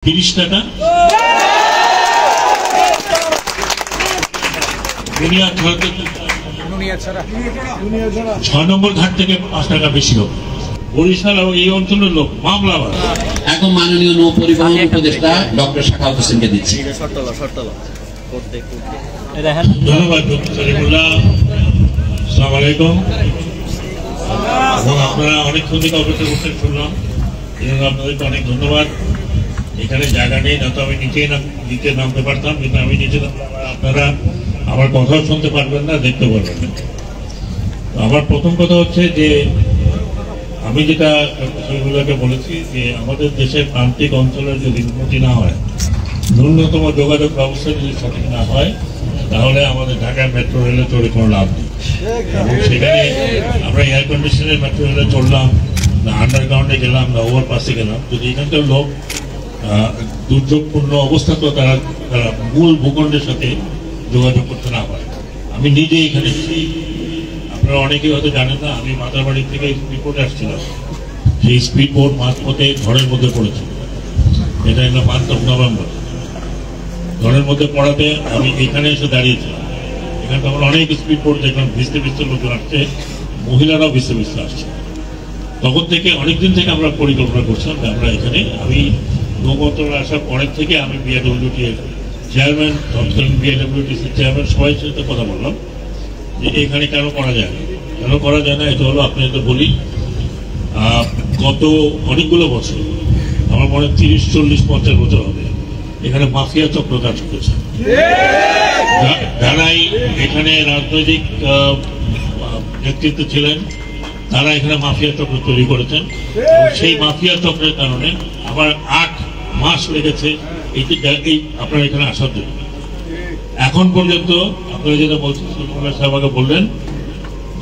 30 টাকা ছয় নম্বর ঘাট থেকে 5 টাকা বেশি হোক। বরিশাল এবং এই অঞ্চলের লোক মামলাবাজ। এখন মাননীয় নৌ পরিবহন উপদেষ্টা ডক্টর শাখাওয়াত হোসেনকে দিচ্ছি। ধন্যবাদ ডক্টর সলিমুল্লাহ। আসসালামু আলাইকুম। এবং আপনারা অনেকক্ষণ থেকে অপেক্ষা করতে শুনলাম, এই জন্য আপনাদেরকে অনেক ধন্যবাদ। এখানে জায়গা নেই, না তো আমি নিচে নামতে পারতাম, কিন্তু আমি নিচে আপনারা আমার কথাও শুনতে পারবেন না, দেখতে পারবেন না। আমার প্রথম কথা হচ্ছে যে আমি যেটা সেগুলোকে বলেছি যে আমাদের দেশের প্রান্তিক অঞ্চলের যদি উন্নতি না হয়, ন্যূনতম যোগাযোগ ব্যবস্থা যদি সঠিক না হয়, তাহলে আমাদের ঢাকায় মেট্রো রেলে চড়ে কোনো লাভ নেই। এবং সেখানে আমরা এয়ার কন্ডিশনের মেট্রো রেলে চড়লাম না, আন্ডারগ্রাউন্ডে গেলাম না, ওভারপাসে গেলাম, যদি এখানকার লোক দুর্যোগপূর্ণ অবস্থা তো তারা মূল ভূখণ্ডের সাথে যোগাযোগ করতে না পারে। আমি নিজে এখানে, আপনারা অনেকেই হয়তো জানেন না, আমি মাতারবাড়ি থেকে স্পিডবোটে আসছিলাম, সেই স্পিডবোট মাঝপথে ঝড়ের মধ্যে পড়েছিল। এটা হলো মান্থ অফ নভেম্বর। ঝড়ের মধ্যে পড়াতে আমি এখানে এসে দাঁড়িয়েছিলাম। এখানে আমরা অনেক স্পিডবোট দেখলাম, ভিজতে ভিজতে লোকজন আসছে, মহিলারাও ভিজতে ভিজতে আসছে। তখন থেকে অনেকদিন থেকে আমরা পরিকল্পনা করছিলাম যে আমরা এখানে, আমি নৌ মন্ত্রণালয়ে আসার পরের থেকে আমি বিআরডব্লিউটি চেয়ারম্যান, তৎকালীন বিআরডব্লিউটিসি চেয়ারম্যান সবাই সাথে কথা বললাম যে এখানে কেন করা যায় না, কেন করা যায় না। এটা হলো আপনাদের বলি, গত অনেকগুলো বছর, আমার মনে 30, 40, 50 বছর হবে, এখানে মাফিয়া চক্র কাজ করেছে। যারাই এখানে রাজনৈতিক নেতৃত্ব ছিলেন, তারা এখানে মাফিয়া চক্র তৈরি করেছেন। সেই মাফিয়া চক্রের কারণে আমার 8 মাস লেগেছে এই আপনার এখানে আসার জন্য। এখন পর্যন্ত আপনারা যেটা বলছেন, সলিমুল্লাহ সাহেব আগে বললেন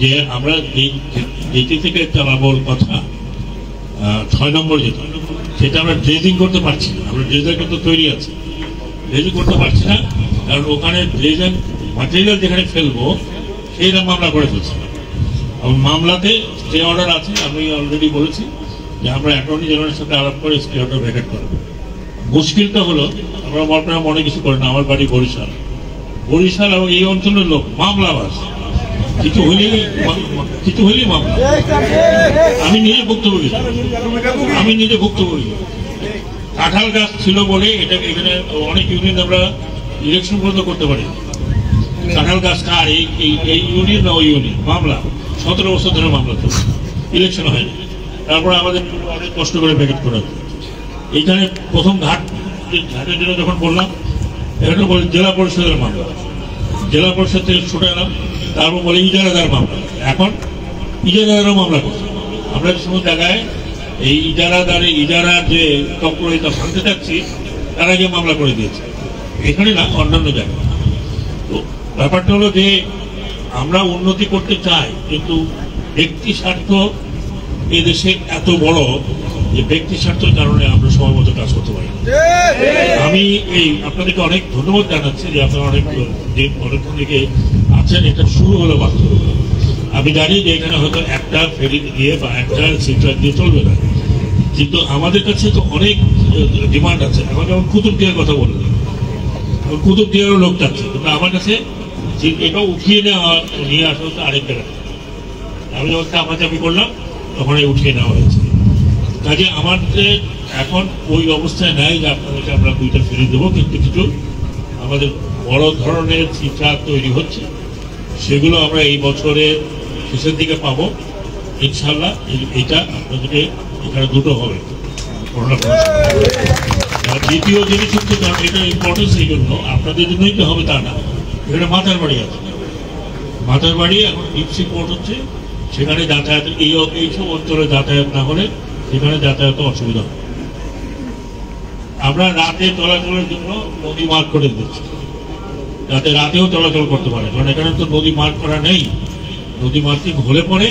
যে আমরা যেটি থেকে চালাবোর কথা 6 নম্বর যেটা, সেটা আমরা ড্রেজিং করতে পারছি না। আমরা ড্রেজার কিন্তু তৈরি আছে, ড্রেজিং করতে পারছি না, কারণ ওখানে ড্রেজার ম্যাটেরিয়াল যেখানে ফেলবো সেইটা মামলা করে ফেলছি। মামলাতে স্টে অর্ডার আছে, আমি অলরেডি বলেছি যে আমরা অ্যাটর্নি জেনারেলের সাথে আলাপ করে স্টে অর্ডার ভ্যাকেট করবো। মুশকিলটা হলো, আপনারা মনে কিছু করেন, আমার বাড়ি বরিশাল। বরিশাল এবং এই অঞ্চলের লোক মামলাবাজ, কিছু হইলেই মামলা। আমি নিজে ভুক্তভোগী। কাঁঠাল গাছ ছিল বলে এটা এখানে অনেক ইউনিয়ন আমরা ইলেকশন পর্যন্ত করতে পারি। কাঁঠাল গাছ কার, এই ইউনিয়ন না ওই ইউনিয়ন, মামলা 17 বছর ধরে মামলা চলছে, ইলেকশন হয়নি। তারপরে আমাদের অনেক কষ্ট করে প্যাকেট করা হচ্ছে। এইখানে প্রথম ঘাটের জন্য যখন বললাম, এখানে বলে জেলা পরিষদের মামলা, জেলা পরিষদ থেকে ছুটে এলাম, তারপর বলে ইজারাদার মামলা। এখন ইজারাদারও মামলা করছে। আমরা যে সমস্ত জায়গায় এই ইজারার যে চক্র এটা ভাঙতে চাচ্ছি, তারা গিয়ে মামলা করে দিয়েছে, এখানে না, অন্যান্য জায়গায়। তো ব্যাপারটা হলো যে আমরা উন্নতি করতে চাই, কিন্তু ব্যক্তি স্বার্থ এদেশে এত বড় যে ব্যক্তি স্বার্থের কারণে আমরা সময় মতো কাজ করতে পারি। আমি আপনাদেরকে অনেক ধন্যবাদ জানাচ্ছি যে আপনারা অনেকক্ষণ থেকে আছেন। এটা শুরু হলো মাত্র। আমি জানি যে এখানে হয়তো একটা ফেরি দিয়ে বা একটা সিট্রাক দিয়ে চলবে না, কিন্তু আমাদের কাছে তো অনেক ডিমান্ড আছে। আমার যেমন কুতুবদিয়ার কথা বললেন, কুতুবদিয়ারও লোক চাচ্ছে, কিন্তু আমার কাছে এটা উঠিয়ে নিয়ে আসা হচ্ছে আরেক জায়গায়। আমি যখন চাপাচাপি করলাম তখন উঠিয়ে নেওয়া হয়েছে। কাজে আমাদের এখন ওই অবস্থায় নাই যে আপনাদেরকে আমরা 2টা ফেরি দেবো, কিন্তু কিছু আমাদের বড় ধরনের চিঠা তৈরি হচ্ছে, সেগুলো আমরা এই বছরের শেষের দিকে পাবো ইনশাল্লাহ। এটা আপনাদেরকে এখানে 2টো হবে। দ্বিতীয় জিনিস হচ্ছে, কারণ এটা ইম্পর্টেন্স এই জন্য, আপনাদের জন্যই তো হবে তা না। এখানে মাথার বাড়ি আছে, মাথার বাড়ি এখন ডিপসি পোর্ট হচ্ছে, সেখানে যাতায়াত এইসব অঞ্চলে যাতায়াত না হলে সেখানে যাতায়াত অসুবিধা হবে। আমরা রাতে চলাচলের জন্য নদী মার্ক করে দিচ্ছি, যাতে রাতেও চলাচল করতে পারে, কারণ এখানে তো নদী মার্ক করা নেই। নদী মার্কিং হলে পরে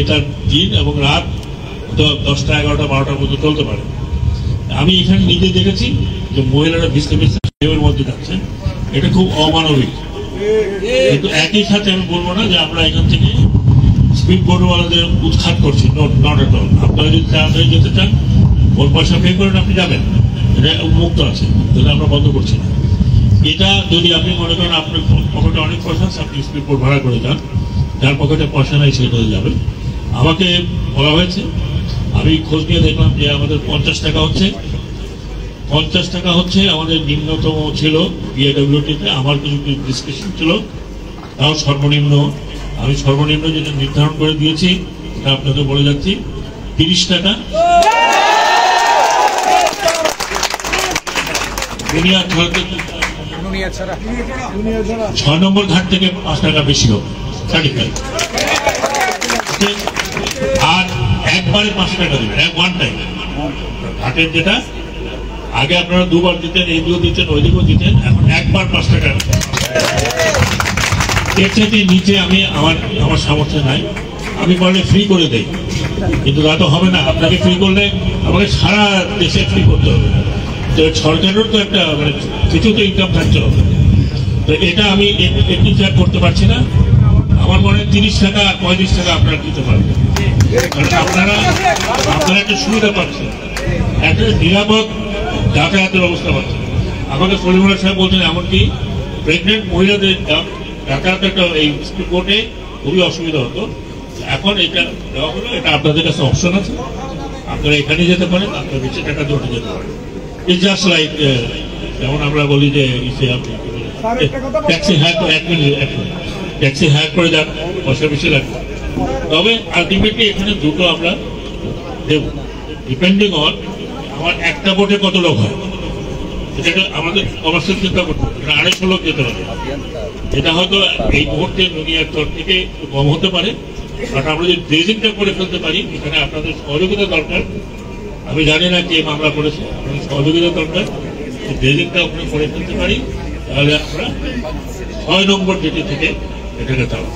এটা দিন এবং রাত 10টা, 11টা, 12টার মধ্যে চলতে পারে। আমি এখানে নিজে দেখেছি যে মহিলারা ভিজতে ভিজতে মধ্যে যাচ্ছেন, এটা খুব অমানবিক। কিন্তু একই সাথে আমি বলবো না যে আমরা এখান থেকে স্পিড বোটওয়ালাদের উৎখাত করছি, নট এট অল। আপনারা যদি তাড়াতাড়ি যেতে চান, ওর পয়সা পে করেন, আপনি যাবেন। এটা মুক্ত আছে, যেটা আমরা বন্ধ করছি না। এটা যদি আপনি মনে করেন আপনার পকেটে অনেক পয়সা আছে, আপনি স্পিড বোট ভাড়া করে যান, যার পকেটে পয়সা নাই সে করে যাবে। আমাকে বলা হয়েছে, আমি খোঁজ নিয়ে দেখলাম যে আমাদের 50 টাকা হচ্ছে, 50 টাকা হচ্ছে আমাদের নিম্নতম ছিল বিআইডব্লিউটিতে। আমার কিছু ডিসকাশন ছিল, তাও সর্বনিম্ন, আমি সর্বনিম্ন যেটা নির্ধারণ করে দিয়েছি সেটা আপনাকে বলে যাচ্ছি, 30 টাকা। দুনিয়ার 6 নম্বর ঘাট থেকে 5 টাকা বেশি হোক সার্টিফাইড, আর একবারে 5 টাকা দেবেন, ওয়ান টাইম। ঘাটের যেটা আগে আপনারা দুবার দিতেন, এইদিকেও দিতেন ওইদিকেও দিতেন, এখন একবার 5 টাকা। এর চাইতে নিচে আমি আমার সামর্থ্য নাই, আমি বললে ফ্রি করে দেই, কিন্তু তা তো হবে না। আপনাকে ফ্রি করলে আমাকে সারা দেশে ফ্রি করতে হবে, তো সরকারের তো একটা কিছু তো ইনকাম থাকতে হবে। তো এটা আমি একটু ত্যাগ করতে পারছি না। আমার মনে হয় 30 টাকা আর 35 টাকা আপনারা দিতে পারবেন, কারণ আপনারা একটা সুবিধা পাচ্ছেন, একটা নিরাপদ যাতায়াতের অবস্থা পাচ্ছেন। আমাকে সলিমুল্লাহ সাহেব বলছেন এমনকি প্রেগনেন্ট মহিলাদের যাতায়াত একটা এই স্পিড বোটে খুবই অসুবিধা হতো, এখন এটা দেওয়া হলো। এটা আপনাদের কাছে অপশন আছে, আপনারা এখানে যেতে পারেন, আপনার বেশি টাকা দিয়ে যেতে পারেন। ইটস জাস্ট লাইক যেমন আমরা বলি যে ট্যাক্সি হায়ার করে 1 মিনিট ট্যাক্সি হায়ার করে যান, পয়সা বেশি লাগবে, তবে আলটিমেটলি এখানে দুটো আমরা দেব, ডিপেন্ডিং অন আমার একটা বোটে কত লোক হয়। এটা আমাদের কমার্শিয়াল চিন্তা করতে হবে, 250 লোক যেতে পারে। এটা হয়তো এই মুহূর্তে দুনিয়ার তর থেকে কম হতে পারে, বাট আমরা যদি ড্রেজিংটা করে ফেলতে পারি, এখানে আপনাদের সহযোগিতা দরকার। আমি জানি না কে মামলা করেছে, আপনাদের সহযোগিতা দরকার। ড্রেজিংটা ওখানে করে ফেলতে পারি, তাহলে আমরা 6 নম্বর জেটি থেকে এটাকে চালাবো।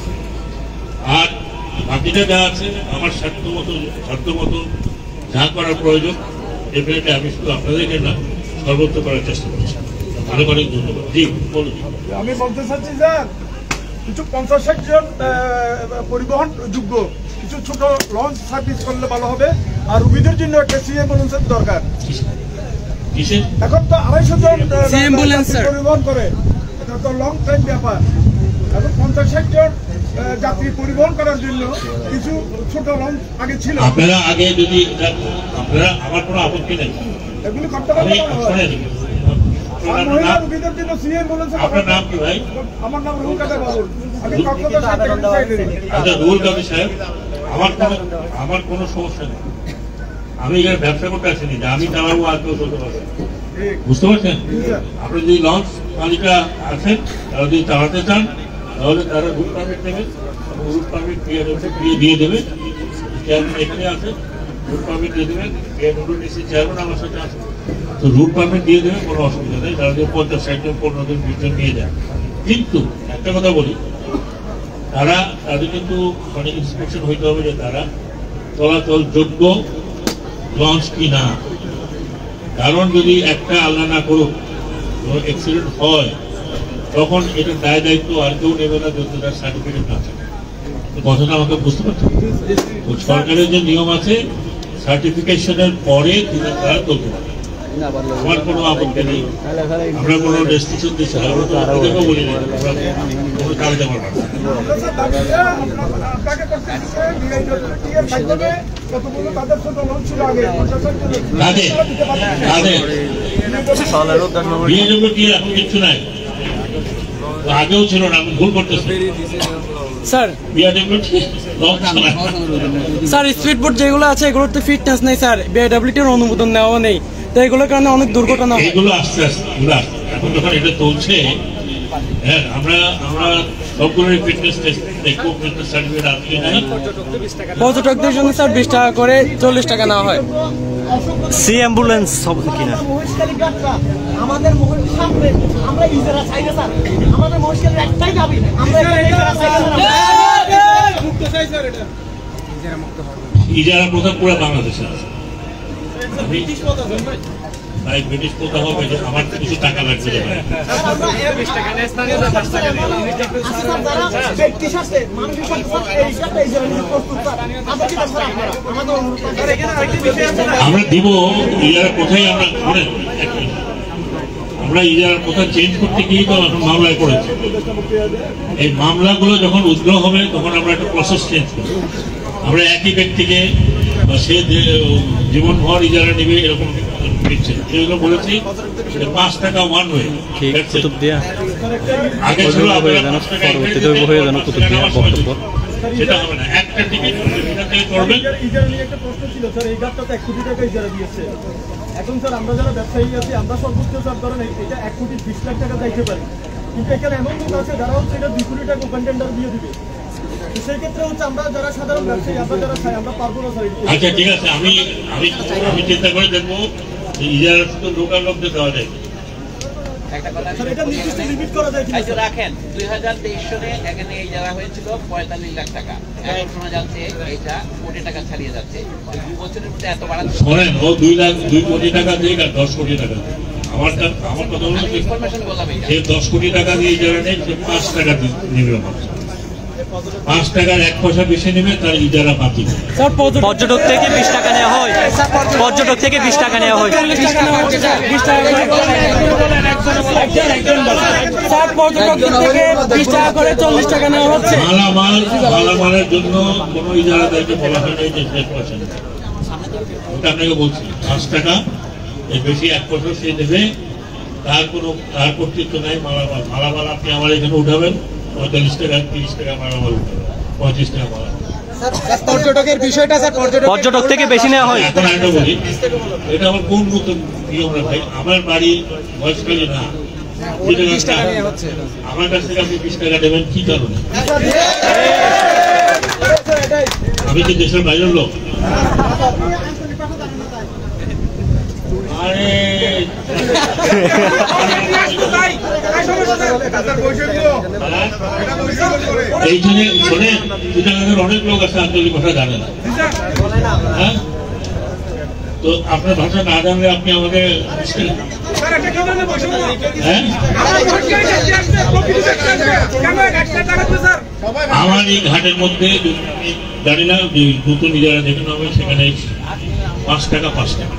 আর বাকিটা যা আছে আমার সাধ্য মতো যা করার প্রয়োজন, ডেফিনেটলি আমি শুধু আপনাদেরকে না সর্বোচ্চ করার চেষ্টা করছি। অনেক অনেক ধন্যবাদ। জি বলুন। আমি বলতে চাচ্ছি স্যার, কিছু 50-60 জন পরিবহন যোগ্য কিছু ছোট লঞ্চ সার্ভিস করলে ভালো হবে, আর রুগীদের জন্য একটা সি অ্যাম্বুলেন্সের দরকার। এখন তো 250 জন পরিবহন করে, এটা তো লং টাইম ব্যাপার। এখন 50-60 জন যাত্রী পরিবহন করার জন্য কিছু ছোট লঞ্চ আগে ছিল। আপনারা আগে যদি আপনারা, আমার কোনো আপত্তি নেই, এগুলি করতে পারবেন। আপনার নাম কি ভাই? আমার নাম রুহুল কাদের বাবুল। আমি রুহুল কাদের সাহেব, আমার কোনো সমস্যা নেই। আমি এখানে ব্যবসা করতে আসিনি যে আমি চালাবো আর কেউ চলতে পারবে, বুঝতে পারছেন? আপনি যদি লঞ্চ মালিকা আছেন, তারা যদি চালাতে চান, তাহলে তারা রুট পারমিট নেবে, রুট পারমিট দিয়ে দেবে। চেয়ারম্যান এখানে আছে, রুট পারমিট দিয়ে দেবেন। চেয়ারম্যান আমার সাথে আছে, তো রুট পারমিট দিয়ে দেবে, কোনো অসুবিধা নেই। তারা যদি 50-60 জন 15 জন 20 জন নিয়ে যায়। কিন্তু একটা কথা বলি, তাদের কিন্তু অনেক ইন্সপেকশন হইতে হবে যে তারা চলাচল যোগ্য লঞ্চ কি না। কারণ যদি একটা আল্লাহ না করুক অ্যাক্সিডেন্ট হয়, তখন এটা দায়িত্ব আর কেউ নেবে না যদি তার সার্টিফিকেট না থাকে। কথাটা আমাকে বুঝতে পারছেন? সরকারের যে নিয়ম আছে, সার্টিফিকেশনের পরে তারা চলতে পারে। আমার কোনো আপত্তি নেই, আমরা কোনো রেস্ট্রিকশন দিচ্ছি না, বলি না কোনো কাগজ আমার এখন কিচ্ছু নাই, আগেও ছিল না, আমি ভুল করতেছি স্যার। স্যার স্পিড বোট যেগুলো আছে এগুলোতে ফিটনেস নেই স্যার, বিআইডব্লিউটির অনুমোদন নেওয়া নেই, তো এগুলোর কারণে অনেক দুর্ঘটনা হয়। এগুলো আস্তে আস্তে এখন যখন এটা চলছে, হ্যাঁ আমরা সবগুলোর ফিটনেস টেস্ট দেখবো, ফিটনেস সার্টিফিকেট আছে নাই। পর্যটকদের জন্য স্যার 20 টাকা করে 40 টাকা নেওয়া হয়। সি অ্যাম্বুলেন্স সব কিনা আমাদের সামনে আমরা ইজারা চাই না স্যার, আমাদের মহিষকালীর একটাই দাবি, আমরা ইজারা চাই না। ইজারা প্রথা পুরো বাংলাদেশে আছে। তাই ব্রিটিশ প্রথা হবে যে আমার কিছু টাকা লাগবে না। আমরা দিব ইজারা কোথায় আমরা শোনেন, আমরা ইজারা কোথা চেঞ্জ করতে গিয়ে তো এখন মামলায় করেছি। এই মামলাগুলো যখন উদ্র হবে তখন আমরা একটা প্রসেস চেঞ্জ করব। আমরা একই ব্যক্তিকে সে জীবনভর ইজারা নেবে এরকম দিচ্ছে, সেগুলো বলেছি 5 টাকা ওয়ান ওয়ে। আগে ছিল সেটা হবে না, একটা টিকিট করবেন। ইজারা নিয়ে একটা প্রশ্ন ছিল স্যার, এই গাছটা তো 1 কোটি টাকা ইজারা দিয়েছে। এখন স্যার আমরা যারা ব্যবসায়ী আছি আমরা সর্বোচ্চ স্যার ধরেন এটা 1 কোটি 20 লাখ টাকা চাইতে পারি, কিন্তু এখানে এমন লোক আছে যারা হচ্ছে এটা 2 কোটি টাকা ওপেন টেন্ডার দিয়ে দিবে। সেই ক্ষেত্রে হচ্ছে আমরা যারা সাধারণ ব্যবসায়ী আমরা যারা চাই আমরা পারবো না স্যার। আচ্ছা ঠিক আছে, আমি আমি আমি চিন্তা করে দেখবো ইজারা শুধু লোকাল লোকদের দেওয়া যায়। একটা কথা স্যার এটা নির্দিষ্ট লিমিট করা যায় কিনা? রাখেন 2023 সালে এখানে এই জায়গা হয়েছিল 45 লাখ টাকা, এখন শোনা যাচ্ছে এটা কোটি টাকা ছাড়িয়ে যাচ্ছে। 2 বছরের মধ্যে এত বাড়ানো শোনেন, ও 2 কোটি টাকা দিয়ে 10 কোটি টাকা দেয়। আমার কথা হলো ইনফরমেশন বললাম সে 10 কোটি টাকা দিয়ে ইজারা নেই, সে 5 টাকা নেবে, 5 টাকার 1 পয়সা বেশি নেবে তার ইজারা বাতিল। পর্যটক থেকে 20 টাকা নেওয়া হয়, পর্যটক থেকে 20 টাকা নেওয়া হয়। স্যার পর্যটক থেকে 20 টাকা করে 40 টাকা নেওয়া হচ্ছে। মালামালের জন্য কোনো ইজারা দেয়কে বলা হয় নাই যে শেষ পয়সা নেবে। ওটা আপনাকে বলছি, 5 টাকা এর বেশি 1 পয়সা সে দেবে, তার কর্তৃত্ব নাই। মালামাল আপনি আমার এখানে উঠাবেন 45 টাকা 30 টাকা মালামাল উঠাবেন, 35 টাকা মালামাল। পর্যটকের বিষয়টা স্যার পর্যটক থেকে বেশি নেওয়া হয়। এখন একটা বলি, এটা আমার কোন নতুন নিয়ম না ভাই, আমার বাড়ি বয়সকালী না, আমার কাছ থেকে আপনি 20 টাকা দেবেন কি কারণে? আমি কি দেশের বাইরের লোক? আরে এইখানে শোনেন, চিটাগাংয়ের অনেক লোক আছে আঞ্চলিক ভাষা জানে না। হ্যাঁ, তো আপনার ভাষা না জানলে আপনি আমাকে আমার এই ঘাটের মধ্যে জানি না নতুন ইজারা যেখানে হবে সেখানে 5 টাকা 5 টাকা।